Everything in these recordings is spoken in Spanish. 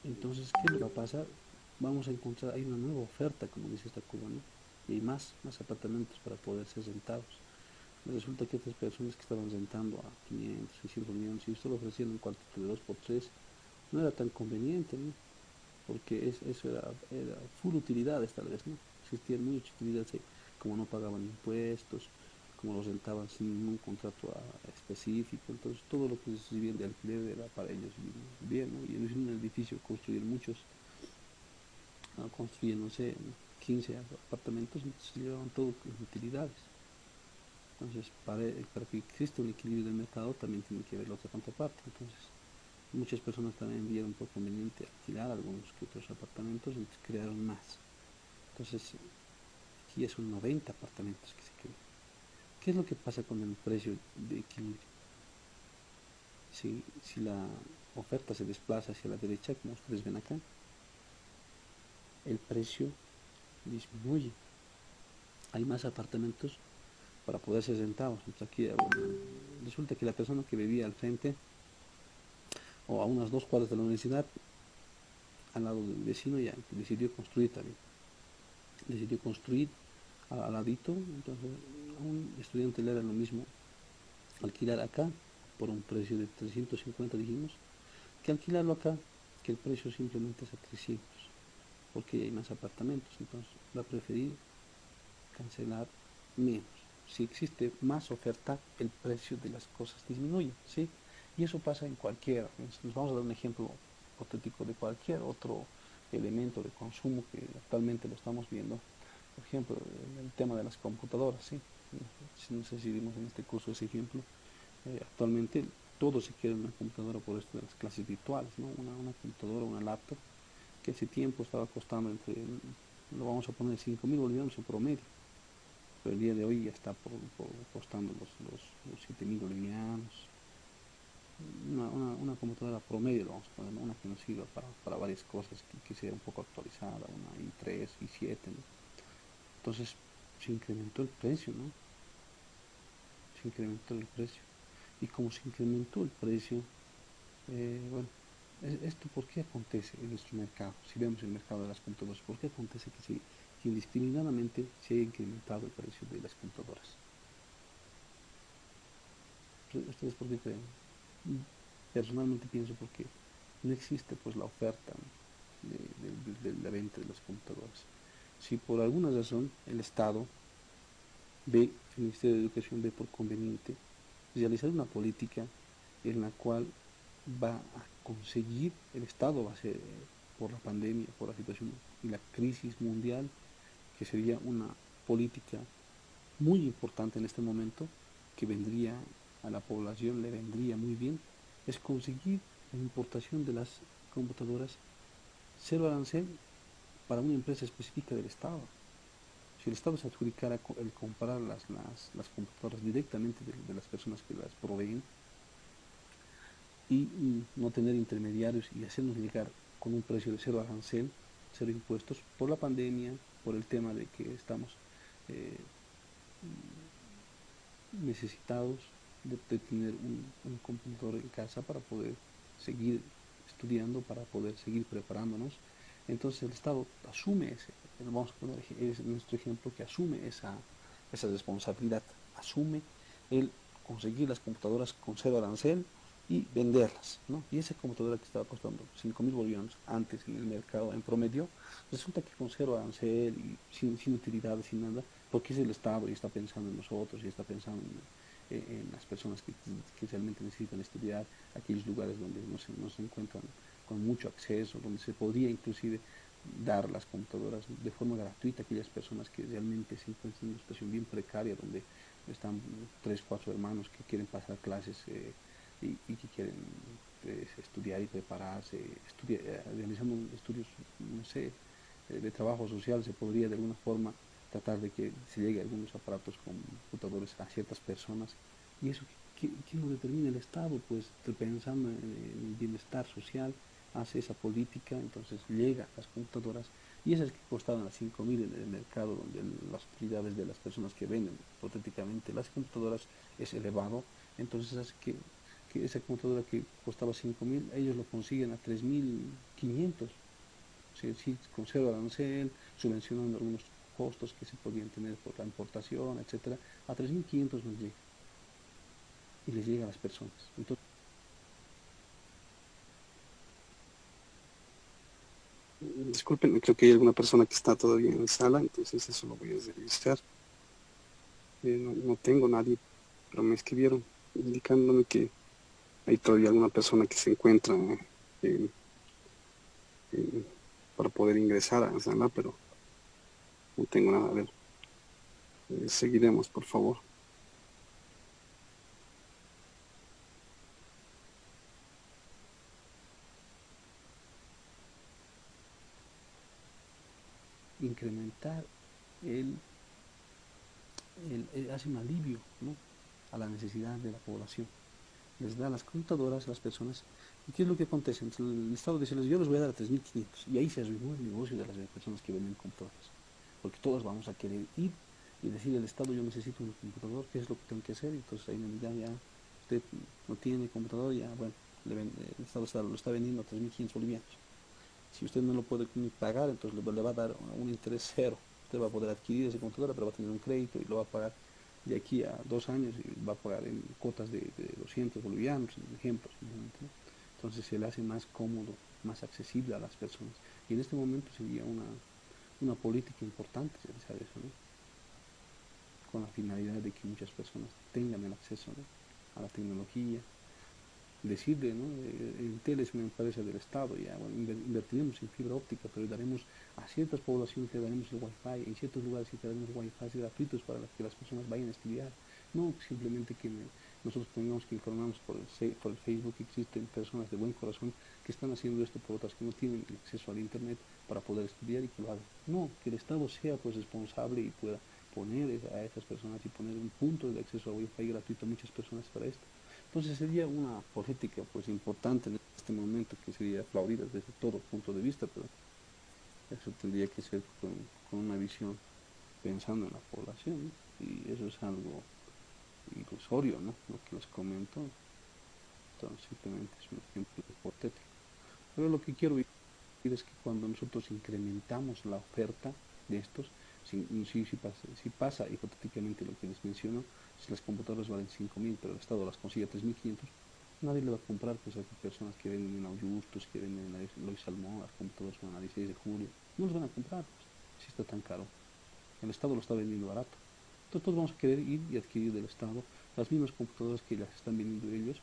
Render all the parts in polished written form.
Entonces, ¿qué es lo que va a pasar? Vamos a encontrar, hay una nueva oferta, como dice esta Cuba, ¿no? Y hay más apartamentos para poder ser rentados. Resulta que estas personas que estaban rentando a 500, 600 millones y solo ofrecían un cuartito de 2 por 3 no era tan conveniente, ¿no? Porque eso era full utilidades tal vez, ¿no? Existía mucha utilidad, sí, como no pagaban impuestos, como los rentaban sin un contrato específico, entonces todo lo que recibían de alquiler era para ellos bien, ¿no? Y en un edificio construyeron muchos, construyen, no sé, 15 apartamentos, entonces se llevaban todo con utilidades. Entonces, para que exista un equilibrio del mercado también tiene que haber la otra contraparte. Entonces, muchas personas también vieron por conveniente alquilar algunos que otros apartamentos, entonces crearon más. Entonces, aquí ya son 90 apartamentos que se crean. ¿Qué es lo que pasa con el precio de equilibrio? Si la oferta se desplaza hacia la derecha, como ustedes ven acá, el precio disminuye. Hay más apartamentos para poder ser rentados. Entonces aquí resulta que la persona que vivía al frente o a unas 2 cuadras de la universidad, al lado del vecino, ya decidió construir también. Decidió construir al ladito, entonces a un estudiante le era lo mismo alquilar acá por un precio de 350 dijimos, que alquilarlo acá, que el precio simplemente es a 300, porque hay más apartamentos, entonces va a preferir cancelar menos. Si existe más oferta, el precio de las cosas disminuye, ¿sí? Y eso pasa en cualquier, nos vamos a dar un ejemplo hipotético de cualquier otro elemento de consumo que actualmente lo estamos viendo. Por ejemplo, el tema de las computadoras, ¿sí? No sé si dimos en este curso ese ejemplo. Actualmente todo se quiere una computadora por esto de las clases virtuales, ¿no? Una computadora, una laptop, que hace tiempo estaba costando lo vamos a poner 5.000 bolivianos en promedio, pero el día de hoy ya está por costando los 7.000 bolivianos. Una computadora promedio, lo vamos a poner, ¿no? Una que nos sirva para varias cosas, que sea un poco actualizada, una i3, i7, ¿no? Entonces se incrementó el precio, ¿no? Se incrementó el precio. Y como se incrementó el precio, bueno, ¿esto por qué acontece en nuestro mercado? Si vemos el mercado de las computadoras, ¿por qué acontece que indiscriminadamente se haya incrementado el precio de las computadoras? ¿Ustedes por qué creen? Personalmente pienso porque no existe pues la oferta, ¿no? de la venta de las computadoras. Si por alguna razón el Estado ve, el Ministerio de Educación ve por conveniente realizar una política en la cual va a conseguir, el Estado va a ser, por la pandemia, por la situación y la crisis mundial, que sería una política muy importante en este momento, que vendría a la población, le vendría muy bien, es conseguir la importación de las computadoras cero arancel para una empresa específica del Estado. Si el Estado se adjudicara el comprar las computadoras directamente de las personas que las proveen y no tener intermediarios y hacernos llegar con un precio de cero arancel, cero impuestos, por la pandemia, por el tema de que estamos eh, necesitados de tener un computador en casa para poder seguir estudiando, para poder seguir preparándonos. Entonces el Estado asume vamos a poner nuestro ejemplo, que asume esa responsabilidad, asume el conseguir las computadoras con cero arancel y venderlas, ¿no? Y esa computadora que estaba costando 5.000 bolivianos antes en el mercado en promedio, resulta que con cero arancel y sin utilidades, sin nada, porque es el Estado y está pensando en nosotros y está pensando en las personas que realmente necesitan estudiar, aquellos lugares donde no se encuentran con mucho acceso, donde se podría inclusive dar las computadoras de forma gratuita a aquellas personas que realmente se encuentran en una situación bien precaria, donde están tres, cuatro hermanos que quieren pasar clases y que quieren estudiar y prepararse, realizando estudios, no sé, de trabajo social, se podría de alguna forma tratar de que se llegue a algunos aparatos computadores a ciertas personas. Y eso, ¿quién lo determina? El Estado, pues pensando en el bienestar social, hace esa política, entonces llega a las computadoras y esas que costaban las 5.000 en el mercado, donde las utilidades de las personas que venden hipotéticamente las computadoras es elevado, entonces hace que que esa computadora que costaba 5.000, ellos lo consiguen a 3.500. Sí, sí, con cero arancel, subvencionando algunos costos que se podían tener por la importación, etcétera. A 3.500 nos llega y les llega a las personas. Entonces, disculpen, creo que hay alguna persona que está todavía en la sala, entonces eso lo voy a revisar. No tengo nadie, pero me escribieron indicándome que hay todavía alguna persona que se encuentra en- en- para poder ingresar a la sala, pero no tengo nada. A ver, seguiremos, por favor. Incrementar el, hace un alivio, ¿no?, a la necesidad de la población. Les da las computadoras a las personas. ¿Y qué es lo que acontece? Entonces, el Estado dice, yo les voy a dar a 3.500. Y ahí se arruinó el negocio de las personas que venden computadoras. Porque todos vamos a querer ir y decir al Estado, yo necesito un computador, ¿qué es lo que tengo que hacer? Y entonces ahí me dirán, ya, usted no tiene computador, ya, bueno, el Estado lo está vendiendo a 3.500 bolivianos. Si usted no lo puede ni pagar, entonces le va a dar un interés cero. Usted va a poder adquirir esa computadora, pero va a tener un crédito y lo va a pagar de aquí a 2 años y va a pagar en cuotas de 200 bolivianos, en ejemplos. ¿No? Entonces se le hace más cómodo, más accesible a las personas. Y en este momento sería una política importante realizar eso, ¿no?, con la finalidad de que muchas personas tengan el acceso, ¿no?, a la tecnología. Decirle, ¿no? Entel es una empresa del Estado, ya, bueno, invertiremos en fibra óptica, pero daremos a ciertas poblaciones, le daremos el wifi, en ciertos lugares le daremos wifi gratuitos para que las personas vayan a estudiar. No simplemente que nosotros tengamos que informarnos por el Facebook, que existen personas de buen corazón que están haciendo esto por otras que no tienen el acceso al Internet para poder estudiar y que lo hagan. No, que el Estado sea pues responsable y pueda poner a esas personas y poner un punto de acceso a wifi gratuito a muchas personas para esto. Entonces sería una política pues importante en este momento que sería aplaudida desde todo punto de vista, pero eso tendría que ser con una visión pensando en la población, ¿no? Y eso es algo ilusorio, ¿no?, lo que les comento. Entonces simplemente es un ejemplo hipotético. Pero lo que quiero decir es que cuando nosotros incrementamos la oferta de estos, si pasa hipotéticamente lo que les menciono, si las computadoras valen 5.000, pero el Estado las consigue a 3.500, nadie le va a comprar pues a personas que venden en Auyustos, que venden en Lois Salmón, las computadoras van a 16 de julio, no los van a comprar pues, si está tan caro. El Estado lo está vendiendo barato. Entonces todos vamos a querer ir y adquirir del Estado las mismas computadoras que las están vendiendo ellos,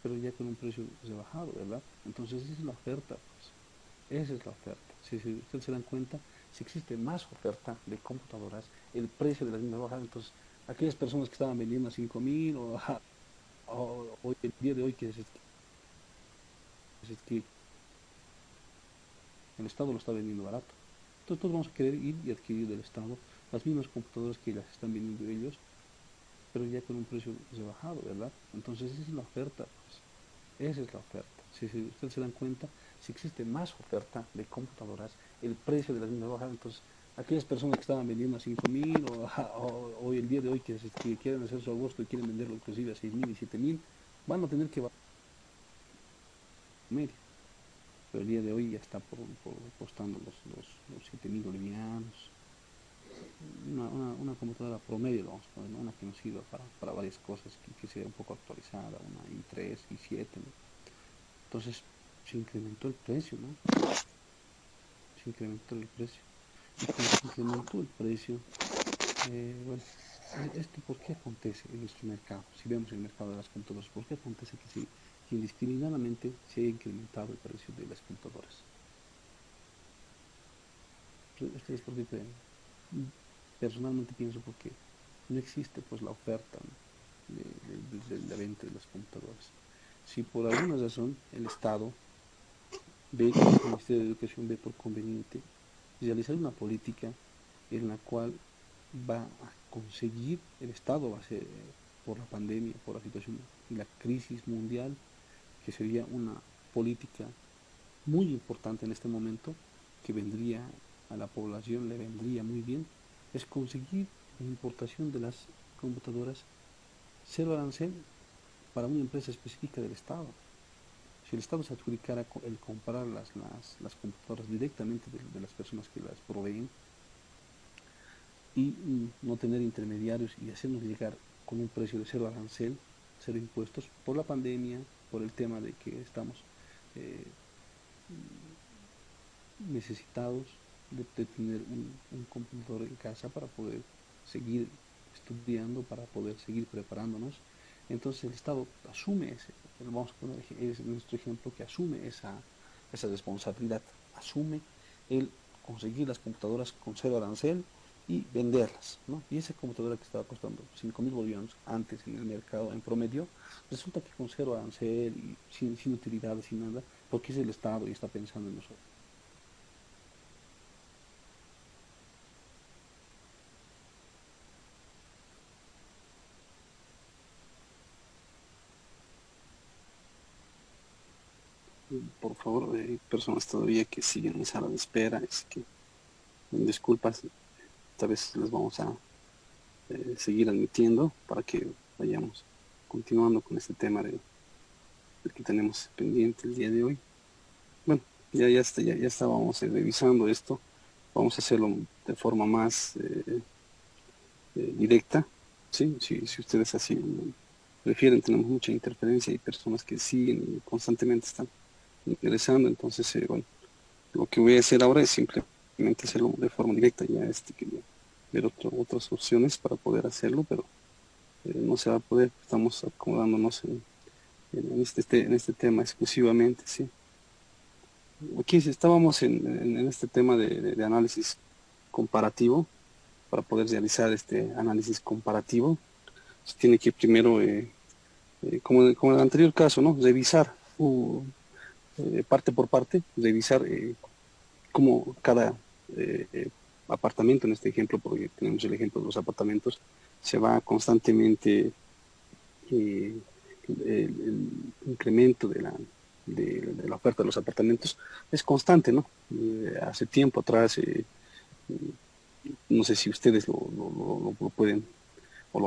pero ya con un precio rebajado, ¿verdad? Entonces esa es la oferta, pues. Esa es la oferta. Si ustedes se dan cuenta, si existe más oferta de computadoras, el precio de las mismas baja. Entonces, aquellas personas que estaban vendiendo a 5.000 o hoy, el día de hoy, que el Estado lo está vendiendo barato. Entonces, todos vamos a querer ir y adquirir del Estado las mismas computadoras que las están vendiendo ellos, pero ya con un precio rebajado, ¿verdad? Entonces, esa es la oferta, pues. Esa es la oferta. Si ustedes se dan cuenta, si existe más oferta de computadoras, el precio de las mismas baja. Entonces, aquellas personas que estaban vendiendo a 5.000 o hoy el día de hoy que quieren hacer su agosto y quieren venderlo inclusive a 6.000 y 7.000, van a tener que bajar medio. Pero el día de hoy ya está por costando los 7.000 bolivianos. Una computadora promedio, vamos a poner, ¿no?, una que nos sirva para varias cosas, que sea un poco actualizada, una i3, i7, ¿no? Entonces, se incrementó el precio, ¿no? Se incrementó el precio. Y como se incrementó el precio, bueno, ¿esto por qué acontece en nuestro mercado? Si vemos el mercado de las computadoras, ¿por qué acontece que indiscriminadamente se ha incrementado el precio de las computadoras? ¿Ustedes por qué creen? Personalmente pienso porque no existe pues la oferta, ¿no?, de la venta de las computadoras. Si por alguna razón el Estado ve, el Ministerio de Educación ve por conveniente realizar una política en la cual va a conseguir, el Estado va a ser, por la pandemia, por la situación y la crisis mundial, que sería una política muy importante en este momento, que vendría a la población, le vendría muy bien, es conseguir la importación de las computadoras cero arancel para una empresa específica del Estado. Si el Estado se adjudicara el comprar las computadoras directamente de las personas que las proveen y no tener intermediarios y hacernos llegar con un precio de cero arancel, cero impuestos, por la pandemia, por el tema de que estamos eh, necesitados de tener un computador en casa para poder seguir estudiando, para poder seguir preparándonos. Entonces el Estado asume vamos a poner nuestro ejemplo, que asume esa responsabilidad, asume el conseguir las computadoras con cero arancel y venderlas, ¿no? Y esa computadora que estaba costando 5.000 bolivianos antes en el mercado en promedio, resulta que con cero arancel y sin utilidades, sin nada, porque es el Estado y está pensando en nosotros. Por favor, hay personas todavía que siguen en sala de espera, es que disculpas, tal vez les vamos a seguir admitiendo para que vayamos continuando con este tema del que tenemos pendiente el día de hoy. Bueno, ya estábamos revisando esto, vamos a hacerlo de forma más directa, ¿sí? Si ustedes así prefieren, tenemos mucha interferencia y personas que siguen y constantemente están ingresando, entonces, bueno, lo que voy a hacer ahora es simplemente hacerlo de forma directa. Ya quería ver otras opciones para poder hacerlo, pero no se va a poder. Estamos acomodándonos en este tema exclusivamente, ¿sí? Aquí estábamos en este tema de análisis comparativo. Para poder realizar este análisis comparativo, se tiene que primero, como en el anterior caso, ¿no? Revisar parte por parte, revisar como cada apartamento, en este ejemplo, porque tenemos el ejemplo de los apartamentos, se va constantemente eh, el incremento de la oferta de los apartamentos es constante, ¿no? Hace tiempo atrás, no sé si ustedes lo pueden o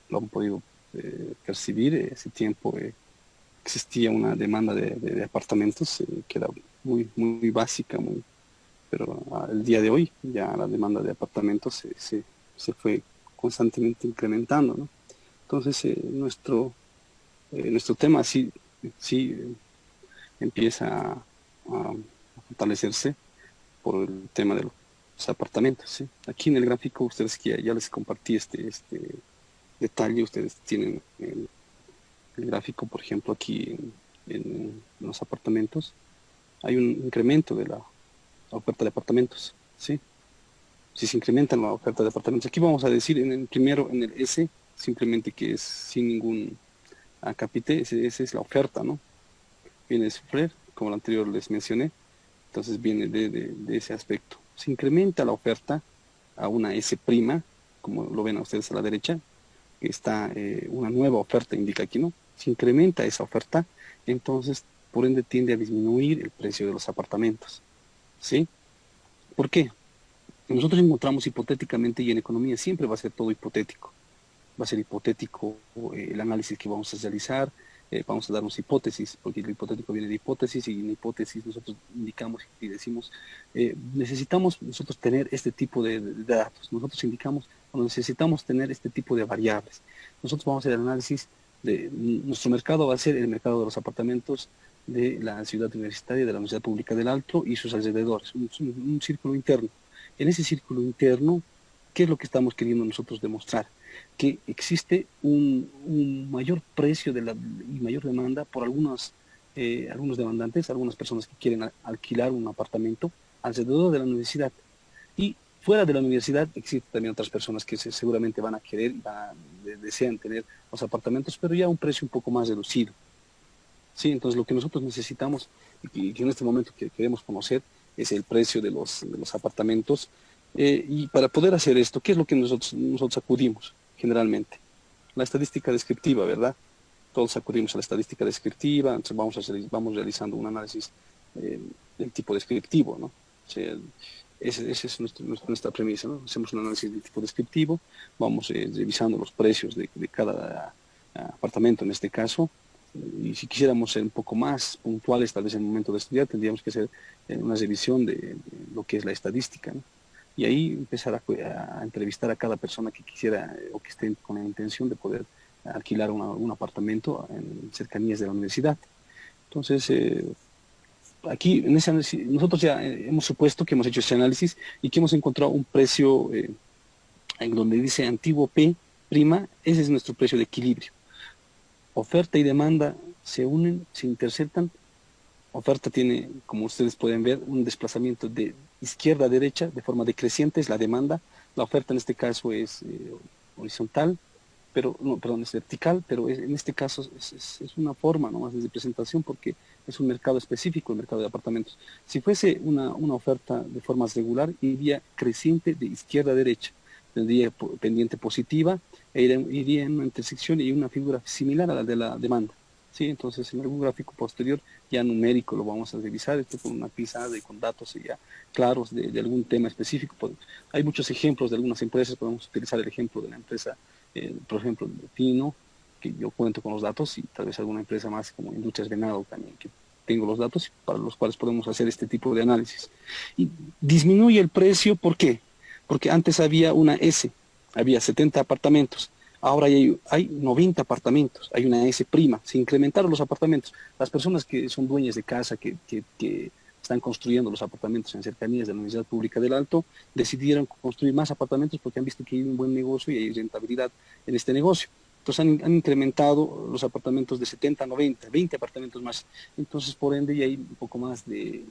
lo han podido percibir, hace tiempo existía una demanda de apartamentos que era muy básica, pero el día de hoy ya la demanda de apartamentos se fue constantemente incrementando, ¿no? Entonces nuestro tema sí empieza a fortalecerse por el tema de los apartamentos, ¿sí? Aquí en el gráfico, ustedes que ya les compartí este detalle, ustedes tienen el gráfico, por ejemplo, aquí en los apartamentos, hay un incremento de la oferta de apartamentos, ¿sí? Si se incrementa la oferta de apartamentos, aquí vamos a decir en el primero, en el S, simplemente que es sin ningún acápite, esa es la oferta, ¿no? Viene de sufrir, como el anterior les mencioné, entonces viene de ese aspecto. Se incrementa la oferta a una S', como lo ven a ustedes a la derecha, que está una nueva oferta, indica aquí, ¿no? Se incrementa esa oferta, entonces, por ende, tiende a disminuir el precio de los apartamentos, ¿sí? ¿Por qué? Nosotros encontramos hipotéticamente, y en economía siempre va a ser todo hipotético, va a ser hipotético el análisis que vamos a realizar, vamos a darnos hipótesis, porque el hipotético viene de hipótesis, y en hipótesis nosotros indicamos y decimos, necesitamos nosotros tener este tipo de datos, nosotros indicamos, bueno, necesitamos tener este tipo de variables. Nosotros vamos a hacer el análisis nuestro mercado va a ser el mercado de los apartamentos de la ciudad universitaria, de la Universidad Pública del Alto y sus alrededores, un círculo interno. En ese círculo interno, ¿qué es lo que estamos queriendo nosotros demostrar? Que existe un mayor precio y mayor demanda por algunos demandantes, algunas personas que quieren alquilar un apartamento alrededor de la universidad. Y fuera de la universidad existen también otras personas que seguramente van a querer y desean tener los apartamentos, pero ya a un precio un poco más reducido. Sí, entonces lo que nosotros necesitamos y que en este momento que queremos conocer es el precio de los apartamentos. Y para poder hacer esto, ¿qué es lo que nosotros acudimos generalmente? La estadística descriptiva, ¿verdad? Todos acudimos a la estadística descriptiva, entonces vamos realizando un análisis eh, del tipo descriptivo, ¿no? O sea, esa es nuestra premisa, ¿no? Hacemos un análisis del tipo descriptivo, vamos revisando los precios de cada apartamento en este caso. Y si quisiéramos ser un poco más puntuales, tal vez en el momento de estudiar, tendríamos que hacer una revisión de lo que es la estadística, ¿no? Y ahí empezar a entrevistar a cada persona que quisiera o que esté con la intención de poder alquilar un apartamento en cercanías de la universidad. Entonces, aquí en ese análisis, nosotros ya hemos supuesto que hemos hecho ese análisis y que hemos encontrado un precio en donde dice antiguo P', ese es nuestro precio de equilibrio. Oferta y demanda se unen, se interceptan. Oferta tiene, como ustedes pueden ver, un desplazamiento de izquierda a derecha de forma decreciente, es la demanda. La oferta en este caso es horizontal, pero no, perdón, es vertical, pero en este caso es una forma nomás de presentación porque es un mercado específico, el mercado de apartamentos. Si fuese una oferta de forma regular, iría creciente de izquierda a derecha, tendría pendiente positiva e iría en una intersección y una figura similar a la de la demanda. ¿Sí? Entonces, en algún gráfico posterior ya numérico lo vamos a revisar, esto con una pisada y con datos ya claros de algún tema específico. Hay muchos ejemplos de algunas empresas, podemos utilizar el ejemplo de la empresa, por ejemplo, de Pino, que yo cuento con los datos, y tal vez alguna empresa más como Industrias Venado también, que tengo los datos para los cuales podemos hacer este tipo de análisis. Y disminuye el precio, ¿por qué? Porque antes había una S, había 70 apartamentos. Ahora hay 90 apartamentos, hay una S prima, se incrementaron los apartamentos. Las personas que son dueñas de casa, que están construyendo los apartamentos en cercanías de la Universidad Pública del Alto, decidieron construir más apartamentos porque han visto que hay un buen negocio y hay rentabilidad en este negocio. Entonces han incrementado los apartamentos de 70 a 90, 20 apartamentos más. Entonces, por ende, ya hay un poco más de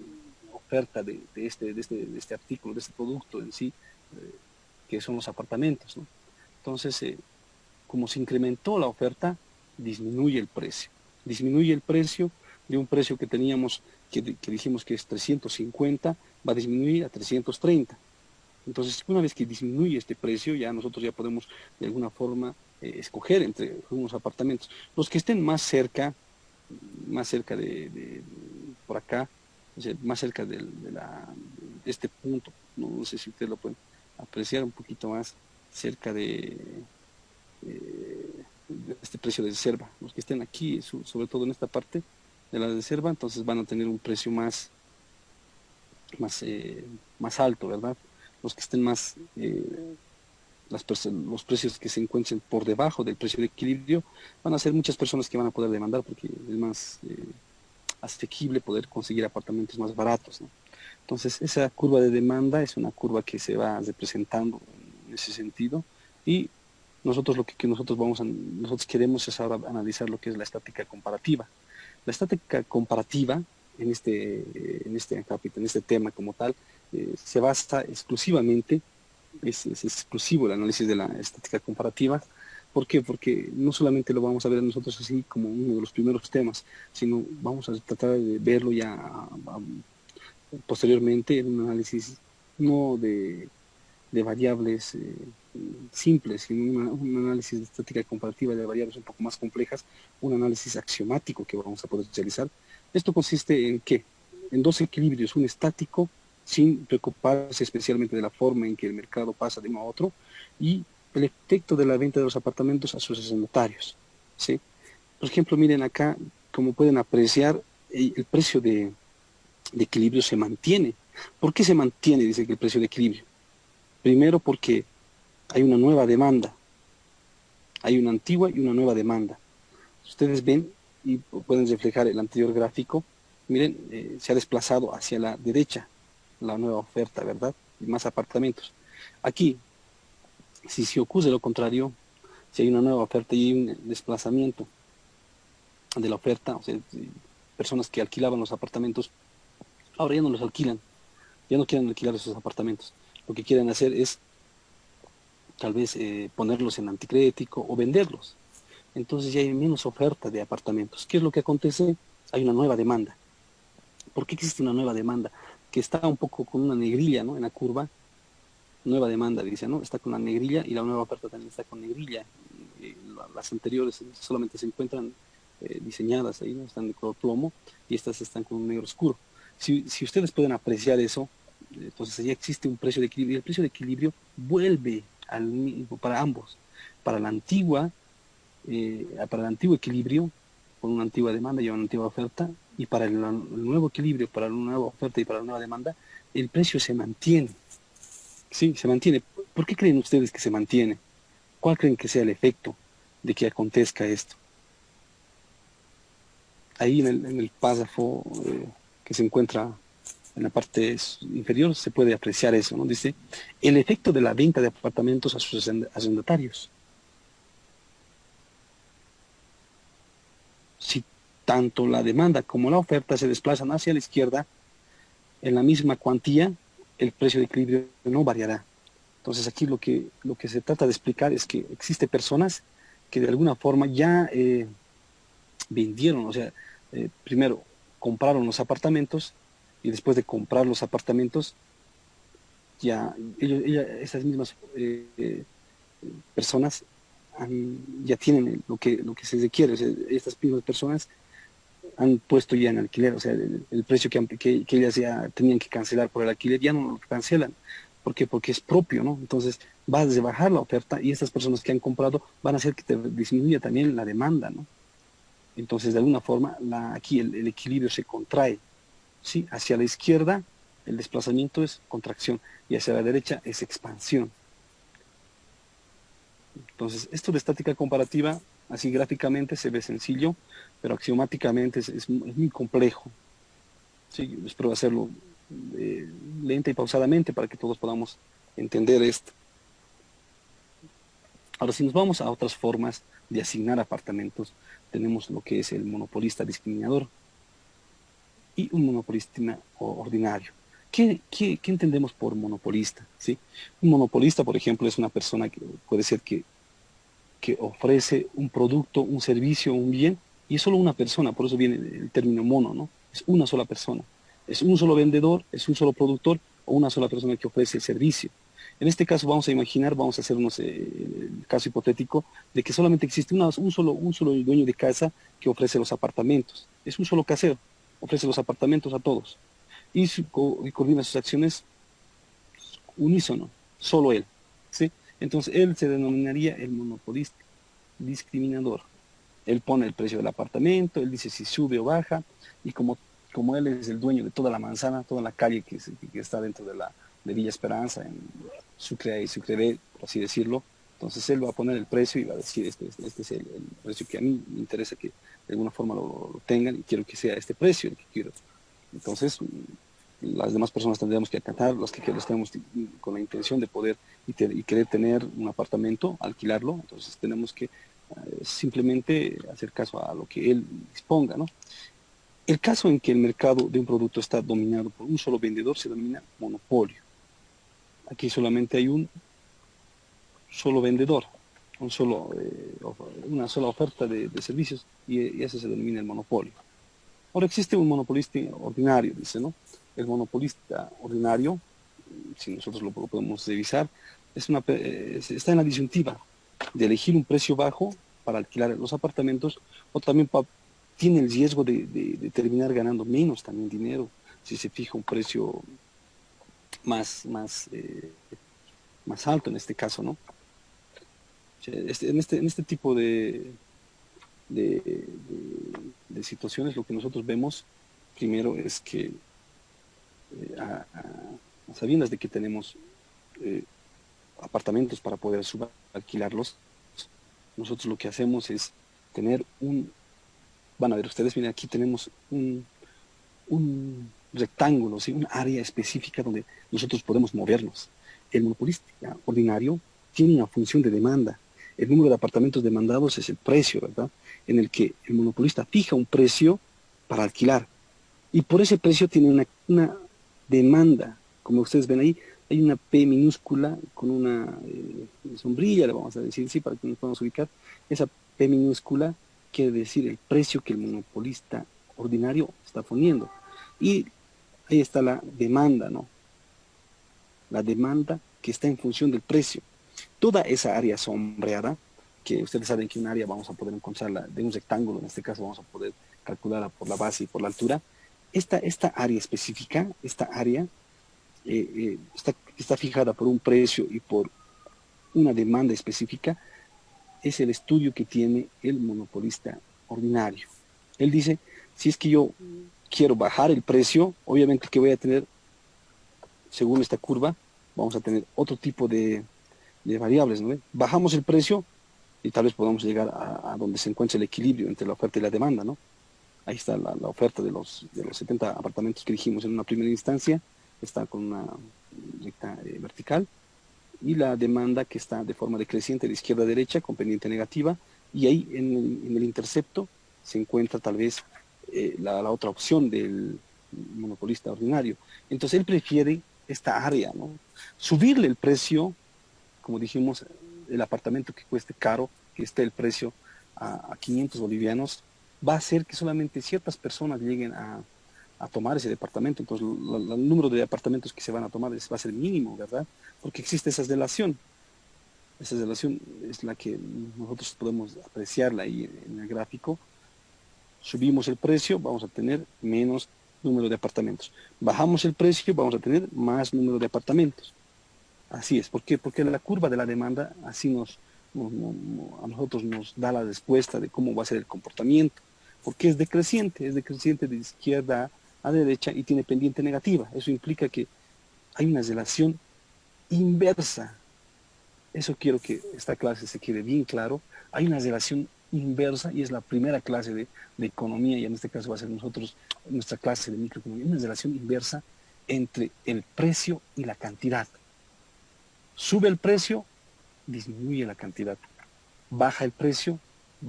oferta de este artículo, de este producto en sí, que son los apartamentos, ¿no? Entonces, como se incrementó la oferta, disminuye el precio. Disminuye el precio de un precio que teníamos, que dijimos que es 350, va a disminuir a 330. Entonces, una vez que disminuye este precio, ya nosotros ya podemos de alguna forma escoger entre unos apartamentos. Los que estén más cerca por acá, o sea, más cerca de este punto, no sé si ustedes lo pueden apreciar un poquito más cerca de este precio de reserva. Los que estén aquí, sobre todo en esta parte de la reserva, entonces van a tener un precio más, más alto, ¿verdad? Los que estén más, los precios que se encuentren por debajo del precio de equilibrio, van a ser muchas personas que van a poder demandar porque es más asequible poder conseguir apartamentos más baratos, ¿no? Entonces, esa curva de demanda es una curva que se va representando en ese sentido y nosotros nosotros queremos es ahora analizar lo que es la estática comparativa. La estática comparativa en este tema como tal, se basa exclusivamente, es exclusivo el análisis de la estática comparativa. ¿Por qué? Porque no solamente lo vamos a ver nosotros así como uno de los primeros temas, sino vamos a tratar de verlo ya posteriormente en un análisis no de variables simples, sino un análisis de estática comparativa de variables un poco más complejas, un análisis axiomático que vamos a poder realizar. Esto consiste en ¿qué? En dos equilibrios, un estático, sin preocuparse especialmente de la forma en que el mercado pasa de uno a otro, y el efecto de la venta de los apartamentos a sus arrendatarios, ¿sí? Por ejemplo, miren acá, como pueden apreciar, el precio de equilibrio se mantiene. ¿Por qué se mantiene, dice que el precio de equilibrio? Primero porque hay una nueva demanda, hay una antigua y una nueva demanda. Ustedes ven y pueden reflejar el anterior gráfico, miren, se ha desplazado hacia la derecha la nueva oferta, ¿verdad? Y más apartamentos. Aquí, si se ocurre lo contrario, si hay una nueva oferta y hay un desplazamiento de la oferta, o sea, personas que alquilaban los apartamentos, ahora ya no los alquilan, ya no quieren alquilar esos apartamentos. Lo que quieren hacer es tal vez ponerlos en anticrético o venderlos. Entonces ya hay menos oferta de apartamentos. ¿Qué es lo que acontece? Hay una nueva demanda. ¿Por qué existe una nueva demanda? Que está un poco con una negrilla, ¿no? En la curva, nueva demanda, dice, ¿no? Está con la negrilla y la nueva oferta también está con negrilla. Las anteriores solamente se encuentran diseñadas ahí, ¿no? Están de color plomo y estas están con un negro oscuro. Si ustedes pueden apreciar eso, entonces ya existe un precio de equilibrio y el precio de equilibrio vuelve al mismo para ambos. Para la antigua para el antiguo equilibrio, por una antigua demanda y una antigua oferta, y para el nuevo equilibrio, para la nueva oferta y para la nueva demanda, el precio se mantiene. Sí, se mantiene. ¿Por qué creen ustedes que se mantiene? ¿Cuál creen que sea el efecto de que acontezca esto? Ahí en el párrafo que se encuentra en la parte inferior se puede apreciar eso, ¿no? Dice, el efecto de la venta de apartamentos a sus arrendatarios. Si tanto la demanda como la oferta se desplazan hacia la izquierda, en la misma cuantía, el precio de equilibrio no variará. Entonces aquí lo que se trata de explicar es que existen personas que de alguna forma ya vendieron, o sea, primero compraron los apartamentos y después de comprar los apartamentos, ya esas mismas personas ya tienen lo que se requiere. O sea, estas mismas personas han puesto ya en alquiler, o sea, el precio que ellas ya tenían que cancelar por el alquiler ya no lo cancelan. ¿Por qué? Porque es propio, ¿no? Entonces va a rebajar la oferta y estas personas que han comprado van a hacer que te disminuya también la demanda, ¿no? Entonces, de alguna forma, aquí el equilibrio se contrae, ¿sí? Hacia la izquierda el desplazamiento es contracción y hacia la derecha es expansión. Entonces, esto de estática comparativa, así gráficamente se ve sencillo, pero axiomáticamente es muy complejo. ¿Sí? Espero hacerlo eh, lenta y pausadamente para que todos podamos entender esto. Ahora, si nos vamos a otras formas de asignar apartamentos, tenemos lo que es el monopolista discriminador y un monopolista ordinario. ¿Qué entendemos por monopolista? ¿Sí? Un monopolista, por ejemplo, es una persona que puede ser que ofrece un producto, un servicio, un bien, y es solo una persona, por eso viene el término mono, ¿no? Es una sola persona. Es un solo vendedor, es un solo productor o una sola persona que ofrece el servicio. En este caso vamos a imaginar, vamos a hacernos el caso hipotético de que solamente existe un solo dueño de casa que ofrece los apartamentos. Es un solo casero, ofrece los apartamentos a todos y coordina sus acciones unísono, solo él. ¿Sí? Entonces él se denominaría el monopolista discriminador. Él pone el precio del apartamento, él dice si sube o baja, y como él es el dueño de toda la manzana, toda la calle que está dentro de Villa Esperanza, en Sucre y Sucre B, por así decirlo, entonces él va a poner el precio y va a decir, este es el precio que a mí me interesa que de alguna forma lo tengan y quiero que sea este precio el que quiero. Entonces, las demás personas tendríamos que acatar, los que estemos con la intención de poder y querer tener un apartamento, alquilarlo, entonces tenemos que simplemente hacer caso a lo que él disponga, ¿no? El caso en que el mercado de un producto está dominado por un solo vendedor se denomina monopolio. Aquí solamente hay un solo vendedor, una sola oferta de servicios y eso se denomina el monopolio. Ahora existe un monopolista ordinario, dice, ¿no? El monopolista ordinario, si nosotros lo podemos revisar, está en la disyuntiva de elegir un precio bajo para alquilar los apartamentos o también tiene el riesgo de terminar ganando menos también dinero si se fija un precio más, más, más alto en este caso, ¿no? O sea, en este tipo de, de, de situaciones lo que nosotros vemos primero es que a sabiendas de que tenemos eh, apartamentos para poder subalquilarlos, nosotros lo que hacemos es tener van a ver ustedes, miren, aquí tenemos un rectángulo, ¿sí? Un área específica donde nosotros podemos movernos. El monopolista ordinario tiene una función de demanda. El número de apartamentos demandados es el precio, ¿verdad? En el que el monopolista fija un precio para alquilar. Y por ese precio tiene una demanda. Como ustedes ven ahí, hay una P minúscula con una sombrilla, le vamos a decir, sí, para que nos podamos ubicar. Esa P minúscula quiere decir el precio que el monopolista ordinario está poniendo. Y ahí está la demanda, ¿no? La demanda que está en función del precio. Toda esa área sombreada, que ustedes saben que un área vamos a poder encontrarla de un rectángulo, en este caso vamos a poder calcularla por la base y por la altura. Esta área específica, esta área, está fijada por un precio y por una demanda específica, es el estudio que tiene el monopolista ordinario. Él dice, si es que yo quiero bajar el precio, obviamente que voy a tener, según esta curva, vamos a tener otro tipo de variables, ¿no? Bajamos el precio y tal vez podamos llegar a donde se encuentra el equilibrio entre la oferta y la demanda, ¿no? Ahí está la oferta de los 70 apartamentos que dijimos en una primera instancia, está con una recta vertical, y la demanda que está de forma decreciente de izquierda a derecha con pendiente negativa, y ahí en el intercepto se encuentra tal vez la otra opción del monopolista ordinario. Entonces él prefiere esta área, ¿no? Subirle el precio, como dijimos, el apartamento que cueste caro, que esté el precio a 500 bolivianos, va a hacer que solamente ciertas personas lleguen a tomar ese departamento. Entonces el número de apartamentos que se van a tomar va a ser mínimo, ¿verdad? Porque existe esa relación. Esa relación es la que nosotros podemos apreciarla ahí en el gráfico. Subimos el precio, vamos a tener menos número de apartamentos. Bajamos el precio, vamos a tener más número de apartamentos. Así es. ¿Por qué? Porque la curva de la demanda así a nosotros nos da la respuesta de cómo va a ser el comportamiento. Porque es decreciente de izquierda a derecha y tiene pendiente negativa. Eso implica que hay una relación inversa. Eso quiero que esta clase se quede bien claro. Hay una relación inversa y es la primera clase de economía, y en este caso va a ser nuestra clase de microeconomía, una relación inversa entre el precio y la cantidad. Sube el precio, disminuye la cantidad. Baja el precio,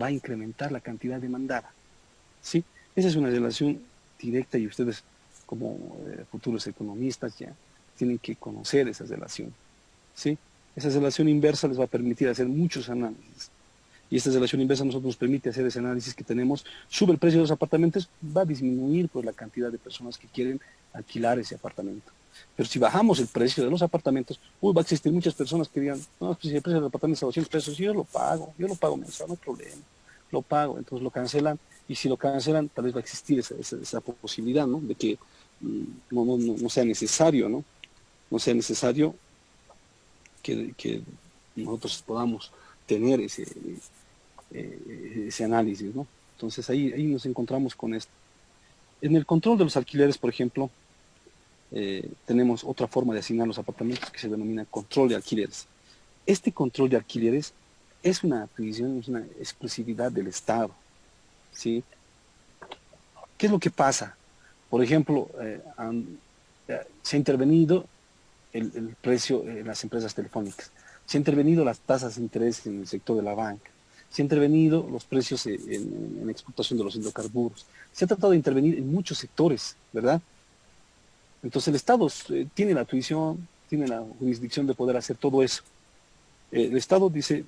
va a incrementar la cantidad demandada. ¿Sí? Esa es una relación directa y ustedes como futuros economistas ya tienen que conocer esa relación. ¿Sí? Esa relación inversa les va a permitir hacer muchos análisis. Y esta relación inversa nos permite hacer ese análisis que tenemos. Sube el precio de los apartamentos, va a disminuir pues, la cantidad de personas que quieren alquilar ese apartamento. Pero si bajamos el precio de los apartamentos, va a existir muchas personas que digan, no, pues si el precio del apartamento es a 200 pesos, yo lo pago mensual, no hay problema, lo pago. Entonces lo cancelan, y si lo cancelan, tal vez va a existir esa posibilidad, ¿no? De que no sea necesario, ¿no? No sea necesario que nosotros podamos tener ese análisis, ¿no? Entonces ahí nos encontramos con esto. En el control de los alquileres, por ejemplo, tenemos otra forma de asignar los apartamentos que se denomina control de alquileres. Este control de alquileres es una atribución, es una exclusividad del Estado, ¿sí? ¿Qué es lo que pasa? Por ejemplo, se ha intervenido el precio en las empresas telefónicas, se ha intervenido las tasas de interés en el sector de la banca, se han intervenido los precios en exportación de los hidrocarburos, se ha tratado de intervenir en muchos sectores, ¿verdad? Entonces el Estado tiene la atribución, tiene la jurisdicción de poder hacer todo eso. El Estado dice,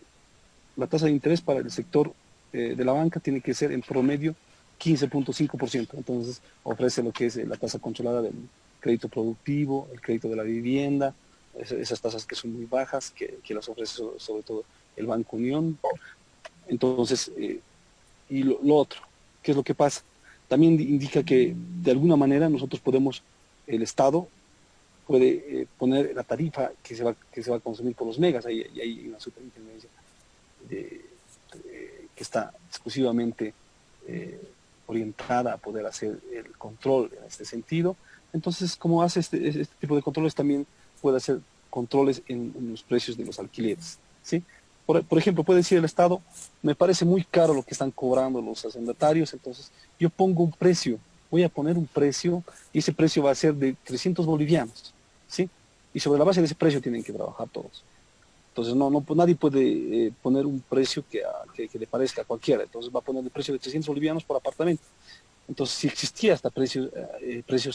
la tasa de interés para el sector de la banca tiene que ser en promedio 15.5%. Entonces ofrece lo que es la tasa controlada del crédito productivo, el crédito de la vivienda, esas tasas que son muy bajas, que las ofrece sobre todo el Banco Unión. Entonces, y lo otro, ¿qué es lo que pasa? También indica que de alguna manera nosotros podemos, el Estado puede poner la tarifa que se va a consumir por los megas, y hay una superintendencia que está exclusivamente orientada a poder hacer el control en este sentido. Entonces, como hace este tipo de controles, también puede hacer controles en los precios de los alquileres, ¿sí? Por ejemplo, puede decir el Estado, me parece muy caro lo que están cobrando los arrendatarios, entonces yo pongo un precio, voy a poner un precio, y ese precio va a ser de 300 bolivianos, ¿sí? Y sobre la base de ese precio tienen que trabajar todos. Entonces pues nadie puede poner un precio que le parezca a cualquiera. Entonces va a poner el precio de 300 bolivianos por apartamento. Entonces si existía hasta precios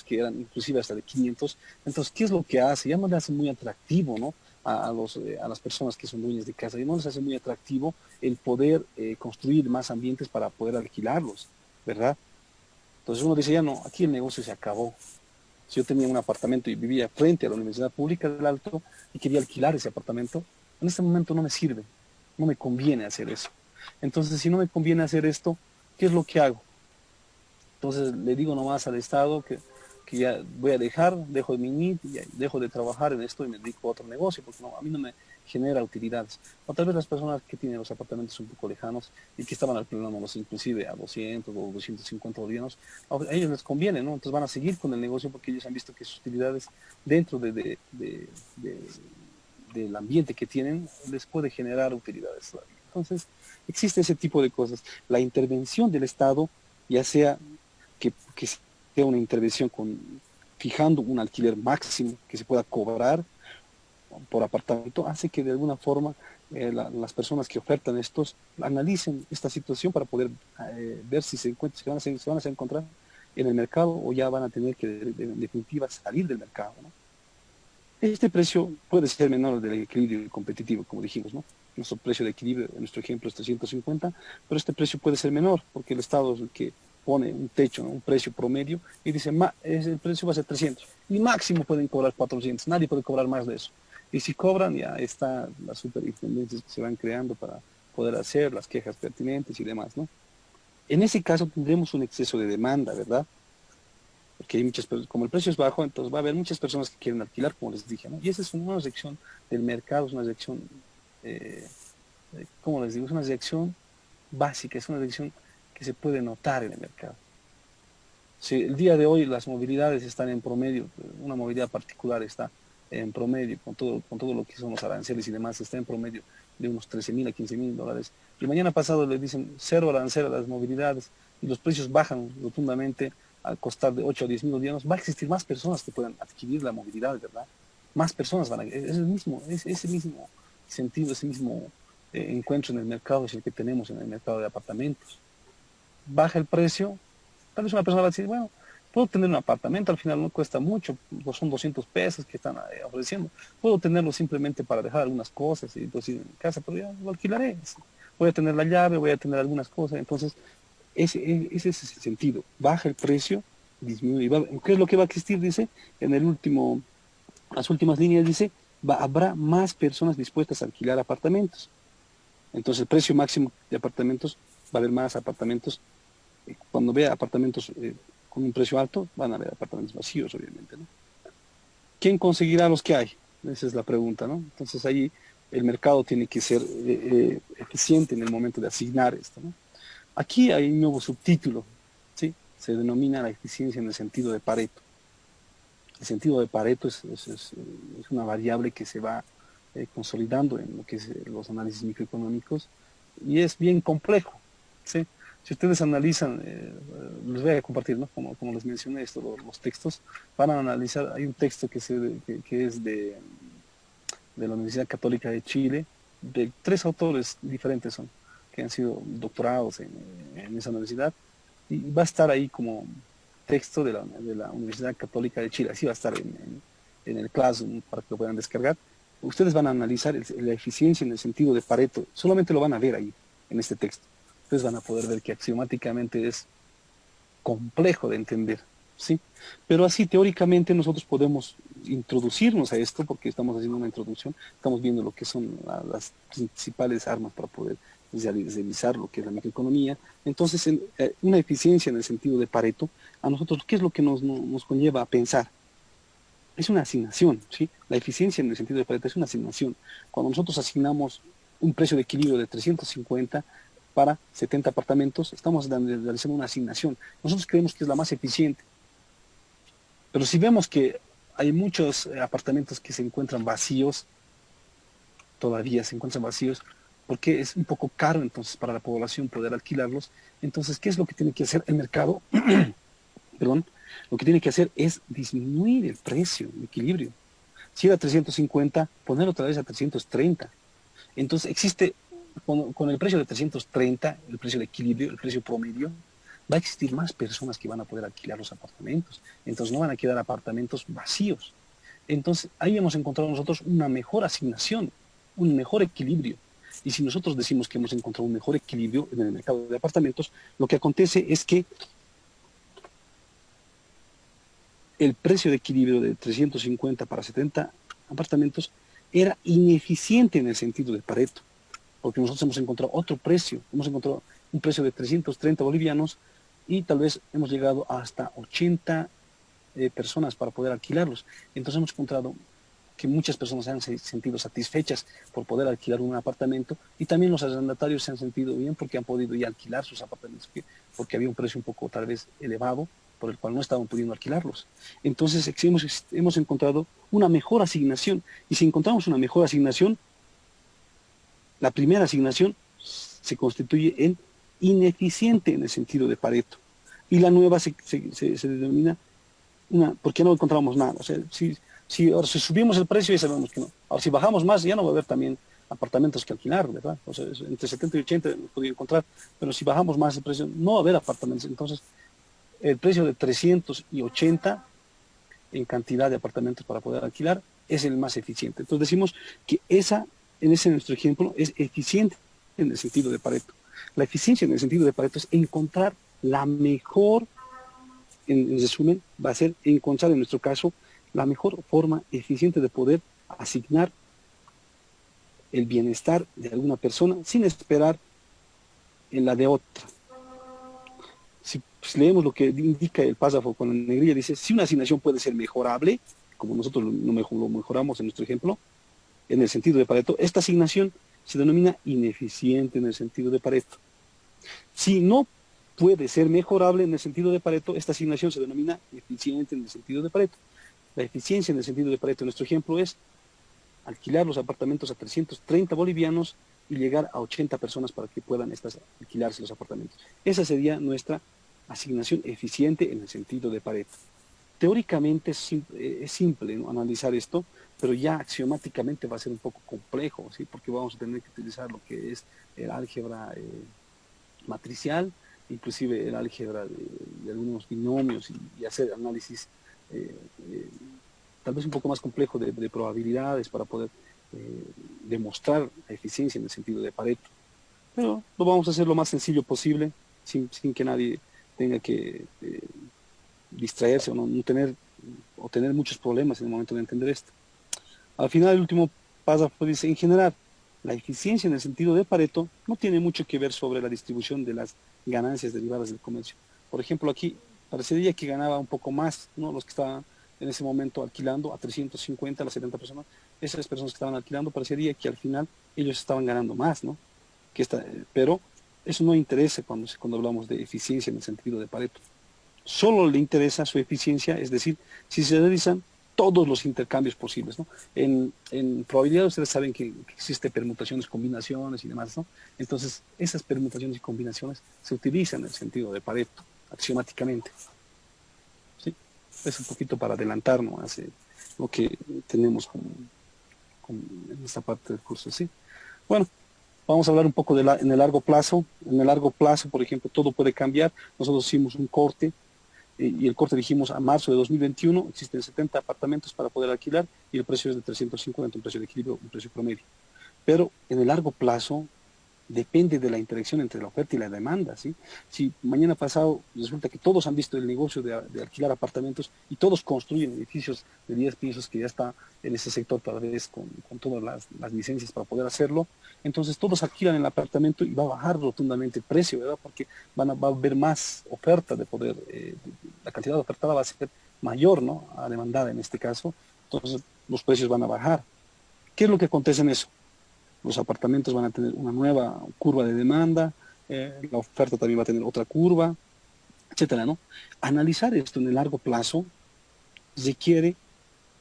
que eran inclusive hasta de 500, entonces ¿qué es lo que hace? Ya no le hace muy atractivo, ¿no? A las personas que son dueñas de casa, y no les hace muy atractivo el poder construir más ambientes para poder alquilarlos, ¿verdad? Entonces uno dice, ya no, aquí el negocio se acabó. Si yo tenía un apartamento y vivía frente a la Universidad Pública del Alto y quería alquilar ese apartamento, en este momento no me sirve, no me conviene hacer eso. Entonces, si no me conviene hacer esto, ¿qué es lo que hago? Entonces le digo nomás al Estado que ya voy a dejo de mi NIT, ya dejo de trabajar en esto y me dedico a otro negocio, porque no, a mí genera utilidades. O tal vez las personas que tienen los apartamentos un poco lejanos y que estaban alquilándolos inclusive a 200 o 250 bolivianos, a ellos les conviene, ¿no? Entonces van a seguir con el negocio porque ellos han visto que sus utilidades dentro del ambiente que tienen les puede generar utilidades todavía. Entonces, existe ese tipo de cosas. La intervención del Estado, ya sea que sea una intervención fijando un alquiler máximo que se pueda cobrar por apartamento, hace que de alguna forma las personas que ofertan estos analicen esta situación para poder ver si se van a encontrar en el mercado o ya van a tener que en definitiva salir del mercado, ¿no? Este precio puede ser menor del equilibrio competitivo, como dijimos, ¿no? Nuestro precio de equilibrio, en nuestro ejemplo, es 350, pero este precio puede ser menor, porque el Estado es el que pone un techo, ¿no? Un precio promedio, y dice, el precio va a ser 300, y máximo pueden cobrar 400, nadie puede cobrar más de eso. Y si cobran, ya está las superintendencias que se van creando para poder hacer las quejas pertinentes y demás, ¿no? En ese caso tendremos un exceso de demanda, ¿verdad? Porque hay muchas personas, como el precio es bajo, entonces va a haber muchas personas que quieren alquilar, como les dije, ¿no? Y esa es una sección del mercado, es una sección, eh, ¿cómo les digo? Es una sección básica, es una sección que se puede notar en el mercado. Si el día de hoy las movilidades están en promedio, una movilidad particular está en promedio, con todo lo que son los aranceles y demás, está en promedio de unos 13.000 a 15.000 dólares. Y mañana pasado le dicen cero arancel a las movilidades y los precios bajan rotundamente al costar de 8 a 10.000 bolivianos, va a existir más personas que puedan adquirir la movilidad, ¿verdad? Más personas van a... ese mismo sentido, ese mismo encuentro en el mercado es el que tenemos en el mercado de apartamentos. Baja el precio, tal vez una persona va a decir, bueno, puedo tener un apartamento, al final no cuesta mucho, son 200 pesos que están ofreciendo. Puedo tenerlo simplemente para dejar algunas cosas y entonces en casa, pero ya lo alquilaré. Voy a tener la llave, voy a tener algunas cosas. Entonces, ese es el sentido. Baja el precio, disminuye. ¿Qué es lo que va a existir? Dice, en el último, las últimas líneas dice, habrá más personas dispuestas a alquilar apartamentos. Entonces, el precio máximo de apartamentos, va a haber más apartamentos. Cuando vea apartamentos con un precio alto, van a haber apartamentos vacíos, obviamente, ¿no? ¿Quién conseguirá los que hay? Esa es la pregunta, ¿no? Entonces ahí el mercado tiene que ser eficiente en el momento de asignar esto, ¿no? Aquí hay un nuevo subtítulo, ¿sí? Se denomina la eficiencia en el sentido de Pareto. El sentido de Pareto es una variable que se va consolidando en lo que es los análisis microeconómicos y es bien complejo, ¿sí? Si ustedes analizan, les voy a compartir, ¿no? Como les mencioné, los textos, van a analizar, hay un texto que es de la Universidad Católica de Chile, de 3 autores diferentes son, que han sido doctorados en esa universidad, y va a estar ahí como texto de la Universidad Católica de Chile, así va a estar en el Classroom para que lo puedan descargar. Ustedes van a analizar la eficiencia en el sentido de Pareto, solamente lo van a ver ahí, en este texto. Ustedes van a poder ver que axiomáticamente es complejo de entender, ¿sí? Pero así teóricamente nosotros podemos introducirnos a esto porque estamos haciendo una introducción, estamos viendo lo que son las principales armas para poder realizar lo que es la microeconomía. Entonces, una eficiencia en el sentido de Pareto, a nosotros, ¿qué es lo que nos conlleva a pensar? Es una asignación, ¿sí? La eficiencia en el sentido de Pareto es una asignación. Cuando nosotros asignamos un precio de equilibrio de 350 para 70 apartamentos, estamos realizando una asignación. Nosotros creemos que es la más eficiente. Pero si vemos que hay muchos apartamentos que se encuentran vacíos, todavía se encuentran vacíos, porque es un poco caro entonces para la población poder alquilarlos. Entonces, ¿qué es lo que tiene que hacer el mercado? Perdón, lo que tiene que hacer es disminuir el precio, el equilibrio. Si era 350, ponerlo otra vez a 330. Entonces existe, con el precio de 330, el precio de equilibrio, el precio promedio, va a existir más personas que van a poder alquilar los apartamentos. Entonces no van a quedar apartamentos vacíos. Entonces ahí hemos encontrado nosotros una mejor asignación, un mejor equilibrio. Y si nosotros decimos que hemos encontrado un mejor equilibrio en el mercado de apartamentos, lo que acontece es que el precio de equilibrio de 350 para 70 apartamentos era ineficiente en el sentido de Pareto, porque nosotros hemos encontrado otro precio, hemos encontrado un precio de 330 bolivianos y tal vez hemos llegado hasta 80 personas para poder alquilarlos. Entonces hemos encontrado que muchas personas se han sentido satisfechas por poder alquilar un apartamento, y también los arrendatarios se han sentido bien porque han podido ya alquilar sus apartamentos, porque había un precio un poco tal vez elevado, por el cual no estaban pudiendo alquilarlos. Entonces hemos encontrado una mejor asignación, y si encontramos una mejor asignación, la primera asignación se constituye en ineficiente en el sentido de Pareto, y la nueva se denomina ¿por qué no encontramos nada? O sea, ahora, si subimos el precio, ya sabemos que no. Ahora, si bajamos más, ya no va a haber también apartamentos que alquilar, ¿verdad? O sea, entre 70 y 80 hemos podido encontrar, pero si bajamos más el precio, no va a haber apartamentos. Entonces, el precio de 380 en cantidad de apartamentos para poder alquilar es el más eficiente. Entonces decimos que en ese nuestro ejemplo, es eficiente en el sentido de Pareto. La eficiencia en el sentido de Pareto es encontrar la mejor, en resumen, va a ser encontrar en nuestro caso la mejor forma eficiente de poder asignar el bienestar de alguna persona sin esperar en la de otra. Si pues, leemos lo que indica el párrafo con la negrilla, dice, si una asignación puede ser mejorable, como nosotros lo mejoramos en nuestro ejemplo, en el sentido de Pareto, esta asignación se denomina ineficiente en el sentido de Pareto. Si no puede ser mejorable en el sentido de Pareto, esta asignación se denomina eficiente en el sentido de Pareto. La eficiencia en el sentido de Pareto, nuestro ejemplo es alquilar los apartamentos a 330 bolivianos y llegar a 80 personas para que puedan alquilarse los apartamentos. Esa sería nuestra asignación eficiente en el sentido de Pareto. Teóricamente es simple, ¿no?, analizar esto, pero ya axiomáticamente va a ser un poco complejo, ¿sí?, porque vamos a tener que utilizar lo que es el álgebra matricial, inclusive el álgebra de algunos binomios, y hacer análisis tal vez un poco más complejo de probabilidades para poder demostrar la eficiencia en el sentido de Pareto. Pero lo vamos a hacer lo más sencillo posible, sin que nadie tenga que distraerse o tener muchos problemas en el momento de entender esto. Al final, el último párrafo dice, en general, la eficiencia en el sentido de Pareto no tiene mucho que ver sobre la distribución de las ganancias derivadas del comercio. Por ejemplo, aquí parecería que ganaba un poco más, ¿no?, los que estaban en ese momento alquilando a 350, a las 70 personas. Esas personas que estaban alquilando, parecería que al final ellos estaban ganando más, ¿no? Pero eso no interesa cuando hablamos de eficiencia en el sentido de Pareto. Solo le interesa su eficiencia, es decir, si se realizan todos los intercambios posibles, ¿no? En probabilidad ustedes saben que existe permutaciones, combinaciones y demás, ¿no? Entonces, esas permutaciones y combinaciones se utilizan en el sentido de Pareto, axiomáticamente, ¿sí? Es un poquito para adelantarnos hacia lo que tenemos en esta parte del curso, ¿sí? Bueno, vamos a hablar un poco en el largo plazo. En el largo plazo, por ejemplo, todo puede cambiar. Nosotros hicimos un corte, y el corte dijimos a marzo de 2021, existen 70 apartamentos para poder alquilar y el precio es de 350, un precio de equilibrio, un precio promedio. Pero en el largo plazo depende de la interacción entre la oferta y la demanda, ¿sí? Si mañana pasado resulta que todos han visto el negocio de alquilar apartamentos y todos construyen edificios de 10 pisos, que ya está en ese sector tal vez con todas las licencias para poder hacerlo, entonces todos alquilan el apartamento y va a bajar rotundamente el precio, ¿verdad? Porque va a haber más oferta de poder, la cantidad de ofertada va a ser mayor, ¿no?, a demandada en este caso, entonces los precios van a bajar. ¿Qué es lo que acontece en eso? Los apartamentos van a tener una nueva curva de demanda, la oferta también va a tener otra curva, etcétera, ¿no? Analizar esto en el largo plazo requiere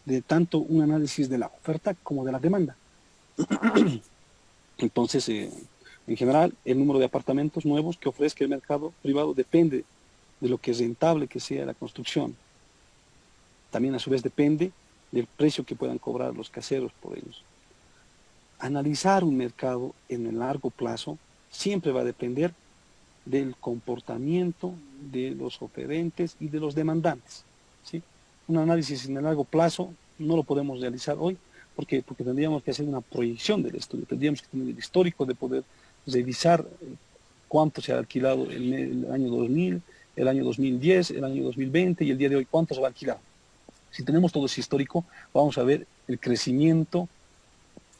de tanto un análisis de la oferta como de la demanda. Entonces, en general, el número de apartamentos nuevos que ofrezca el mercado privado depende de lo que es rentable que sea la construcción. También a su vez depende del precio que puedan cobrar los caseros por ellos. Analizar un mercado en el largo plazo siempre va a depender del comportamiento de los oferentes y de los demandantes, ¿sí? Un análisis en el largo plazo no lo podemos realizar hoy porque tendríamos que hacer una proyección del estudio, tendríamos que tener el histórico de poder revisar cuánto se ha alquilado en el año 2000, el año 2010, el año 2020 y el día de hoy cuánto se va a alquilar. Si tenemos todo ese histórico, vamos a ver el crecimiento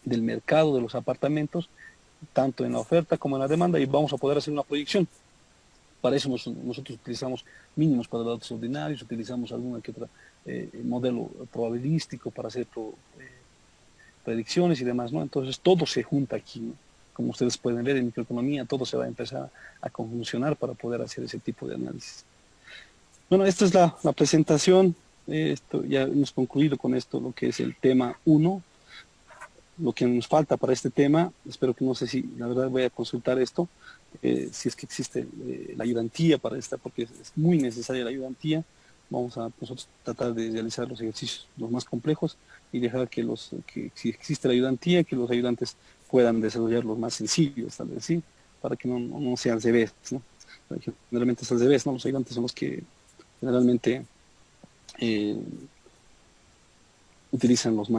del mercado de los apartamentos, tanto en la oferta como en la demanda, y vamos a poder hacer una proyección. Para eso nosotros utilizamos mínimos cuadrados ordinarios, utilizamos alguna que otra modelo probabilístico para hacer predicciones y demás, ¿no? Entonces todo se junta aquí, ¿no? Como ustedes pueden ver en microeconomía, todo se va a empezar a conjuncionar para poder hacer ese tipo de análisis. Bueno, esta es la presentación. Esto, ya hemos concluido con esto, lo que es el tema uno, lo que nos falta para este tema. Espero que no sé si, la verdad voy a consultar esto, si es que existe la ayudantía para esta, porque es muy necesaria la ayudantía. Vamos a nosotros tratar de realizar los ejercicios los más complejos y dejar que si existe la ayudantía, que los ayudantes puedan desarrollar los más sencillos, tal vez, ¿sí? Para que no sea al revés, ¿no? Generalmente es al revés, ¿no? Los ayudantes son los que generalmente eh, utilizan los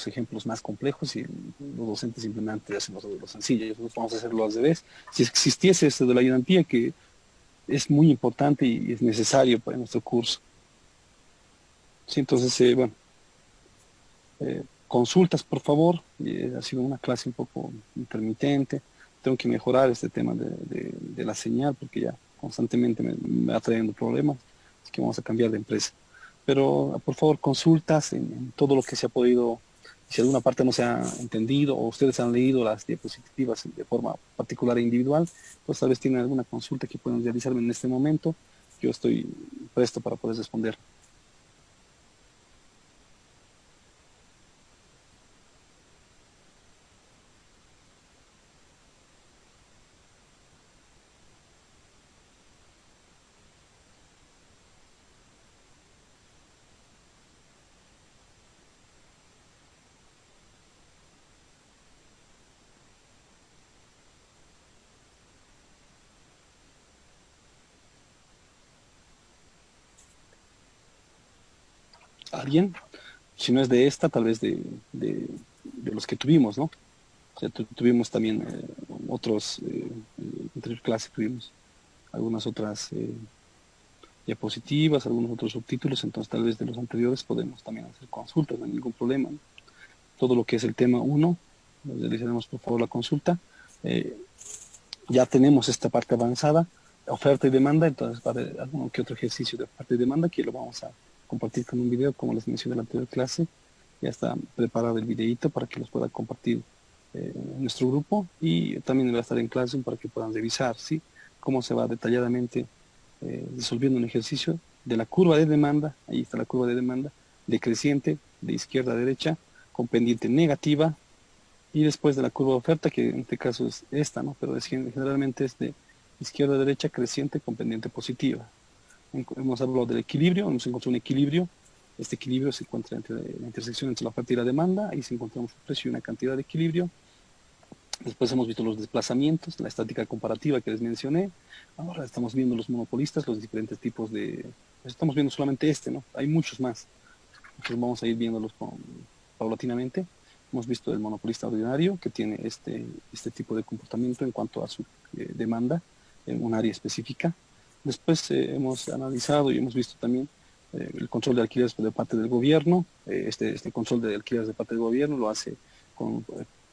ejemplos más complejos y los docentes simplemente hacen lo sencillo. Nosotros vamos a hacerlo al revés. Si existiese esto de la ayudantía, que es muy importante y es necesario para nuestro curso. Sí, entonces, bueno, consultas, por favor. Ha sido una clase un poco intermitente. Tengo que mejorar este tema de la señal porque ya constantemente me va trayendo problemas. Así que vamos a cambiar de empresa. Pero, por favor, consultas en todo lo que se ha podido. Si alguna parte no se ha entendido o ustedes han leído las diapositivas de forma particular e individual, pues tal vez tienen alguna consulta que puedan realizarme en este momento. Yo estoy presto para poder responder. ¿Alguien? Si no es de esta, tal vez de los que tuvimos, ¿no? O sea, tuvimos también otros, anterior clase tuvimos algunas otras diapositivas, algunos otros subtítulos, entonces tal vez de los anteriores podemos también hacer consultas, no hay ningún problema, ¿no? Todo lo que es el tema uno, realizaremos por favor la consulta. Eh, ya tenemos esta parte avanzada, oferta y demanda, entonces va a haber algún que otro ejercicio de oferta y demanda que lo vamos a compartir con un video, como les mencioné en la anterior clase. Ya está preparado el videito para que los pueda compartir en nuestro grupo y también va a estar en clase para que puedan revisar, ¿sí? Cómo se va detalladamente resolviendo un ejercicio de la curva de demanda, ahí está la curva de demanda, decreciente, de izquierda a derecha, con pendiente negativa, y después de la curva de oferta, que en este caso es esta, ¿no? Pero generalmente es de izquierda a derecha creciente con pendiente positiva. Hemos hablado del equilibrio, hemos encontrado un equilibrio. Este equilibrio se encuentra entre la intersección entre la oferta y la demanda, ahí se encontramos un precio y una cantidad de equilibrio. Después hemos visto los desplazamientos, la estática comparativa que les mencioné. Ahora estamos viendo los monopolistas, los diferentes tipos de... Estamos viendo solamente este, ¿no? Hay muchos más. Entonces vamos a ir viéndolos paulatinamente. Hemos visto el monopolista ordinario, que tiene este tipo de comportamiento en cuanto a su demanda en un área específica. Después hemos analizado y hemos visto también el control de alquileres de parte del gobierno. Este control de alquileres de parte del gobierno lo hace con,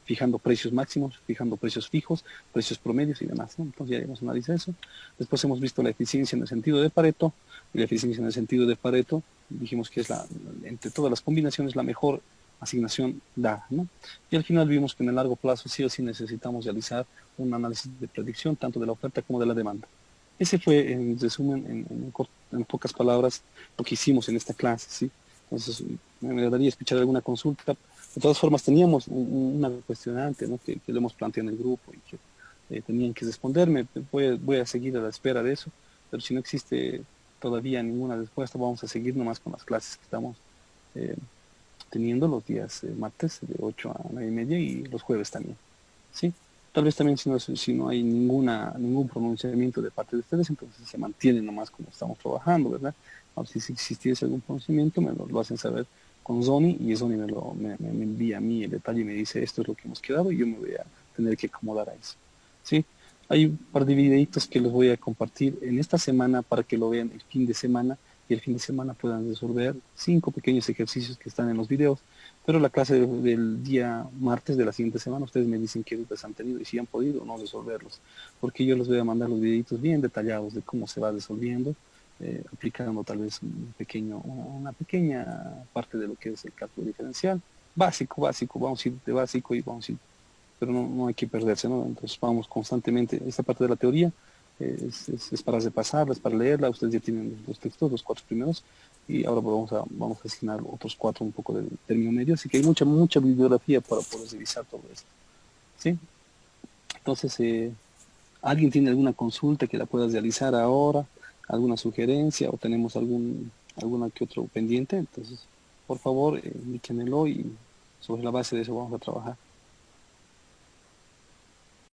fijando precios máximos, fijando precios fijos, precios promedios y demás, ¿no? Entonces ya hemos analizado eso. Después hemos visto la eficiencia en el sentido de Pareto, y la eficiencia en el sentido de Pareto dijimos que es entre todas las combinaciones la mejor asignación dada, ¿no? Y al final vimos que en el largo plazo sí o sí necesitamos realizar un análisis de predicción tanto de la oferta como de la demanda. Ese fue, en resumen, en pocas palabras, lo que hicimos en esta clase, ¿sí? Entonces, me agradaría escuchar alguna consulta. De todas formas, teníamos una cuestionante, ¿no? que lo hemos planteado en el grupo y que tenían que responderme. Voy a seguir a la espera de eso, pero si no existe todavía ninguna respuesta, vamos a seguir nomás con las clases que estamos eh, teniendo los días martes de 8 a 9:30 y los jueves también, ¿sí? Tal vez también si no hay ningún pronunciamiento de parte de ustedes, entonces se mantiene nomás como estamos trabajando, ¿verdad? A si existiese algún conocimiento, me lo hacen saber con Zoni y Zoni me envía a mí el detalle y me dice esto es lo que hemos quedado y yo me voy a tener que acomodar a eso, ¿sí? Hay un par de videitos que les voy a compartir en esta semana para que lo vean el fin de semana y el fin de semana puedan resolver 5 pequeños ejercicios que están en los videos. Pero la clase del día martes de la siguiente semana, ustedes me dicen qué dudas han tenido y si han podido o no resolverlos, porque yo les voy a mandar los videitos bien detallados de cómo se va resolviendo aplicando tal vez una pequeña parte de lo que es el cálculo diferencial. Básico, vamos a ir de básico y vamos a ir, pero no hay que perderse, ¿no? Entonces vamos constantemente, esta parte de la teoría es para repasarla, es para leerla, ustedes ya tienen los textos, los 4 primeros, y ahora vamos a asignar otros 4 un poco del término medio, así que hay mucha bibliografía para poder revisar todo esto, ¿sí? Entonces, ¿alguien tiene alguna consulta que la pueda realizar ahora? ¿Alguna sugerencia o tenemos alguna que otro pendiente? Entonces, por favor, indíquenmelo y sobre la base de eso vamos a trabajar.